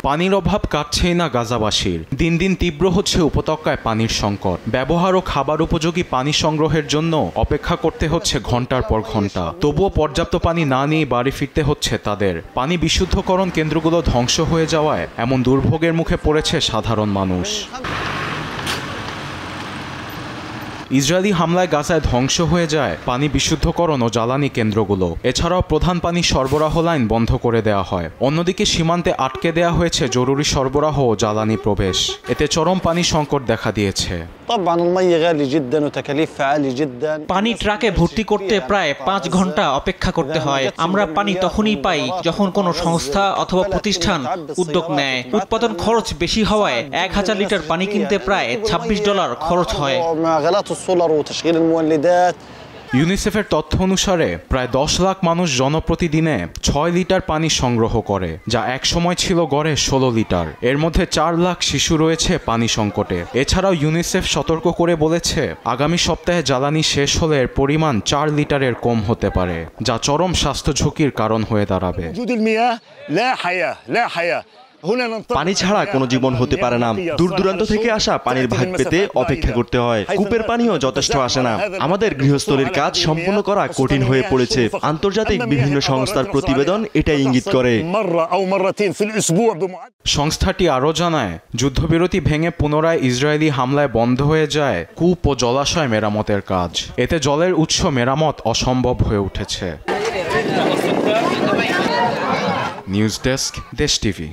পানির অভাব কাটছেই না গাজাবাসীর। দিন দিন তীব্র হচ্ছে উপত্যকায় পানির সংকট। ব্যবহার ও খাবার উপযোগী পানি সংগ্রহের জন্য অপেক্ষা করতে হচ্ছে ঘন্টার পর ঘন্টা। তবুও পর্যাপ্ত পানি না নিয়ে বাড়ি ফিরতে হচ্ছে তাদের। পানি বিশুদ্ধকরণ কেন্দ্রগুলো ধ্বংস হয়ে যাওয়ায় এমন দুর্ভোগের মুখে পড়েছে সাধারণ মানুষ। ইসরায়েলি হামলায় গাজায় ধ্বংস হয়ে যায় পানি বিশুদ্ধকরণ ও জ্বালানি কেন্দ্রগুলো। এছাড়াও প্রধান পানি সরবরাহ লাইন বন্ধ করে দেওয়া হয়। অন্যদিকে সীমান্তে আটকে দেওয়া হয়েছে জরুরি সরবরাহ ও জ্বালানি প্রবেশ। এতে চরম পানি সংকট দেখা দিয়েছে। পানি ট্রাকে ভর্তি করতে প্রায় 5 ঘন্টা অপেক্ষা করতে হয়। আমরা পানি তখনই পাই যখন কোনো সংস্থা অথবা প্রতিষ্ঠান উদ্যোগ নেয়। উৎপাদন খরচ বেশি হওয়ায় 1000 লিটার পানি কিনতে প্রায় $26 খরচ হয়। ইউনিসেফের তথ্য অনুসারে প্রায় 10 লাখ মানুষ জনপ্রতিদিনে 6 লিটার পানি সংগ্রহ করে, যা এক সময় ছিল গড়ে 16 লিটার। এর মধ্যে 4 লাখ শিশু রয়েছে পানি সংকটে। এছাড়াও ইউনিসেফ সতর্ক করে বলেছে, আগামী সপ্তাহে জ্বালানি শেষ হলে এর পরিমাণ 4 লিটারের কম হতে পারে, যা চরম স্বাস্থ্য ঝুঁকির কারণ হয়ে দাঁড়াবে। পানি ছাড়া কোনো জীবন হতে পারে না। দূর দূরান্ত থেকে আসা পানির ভাগ পেতে অপেক্ষা করতে হয়। কূপের পানিও যথেষ্ট আসে না। আমাদের গৃহস্থলীর কাজ সম্পন্ন করা কঠিন হয়ে পড়েছে। আন্তর্জাতিক বিভিন্ন সংস্থার প্রতিবেদন এটাই ইঙ্গিত করে। সংস্থাটি আরও জানায়, যুদ্ধবিরতি ভেঙে পুনরায় ইসরায়েলি হামলায় বন্ধ হয়ে যায় কূপ ও জলাশয় মেরামতের কাজ। এতে জলের উৎস মেরামত অসম্ভব হয়ে উঠেছে। নিউজ ডেস্ক, দেশ টিভি।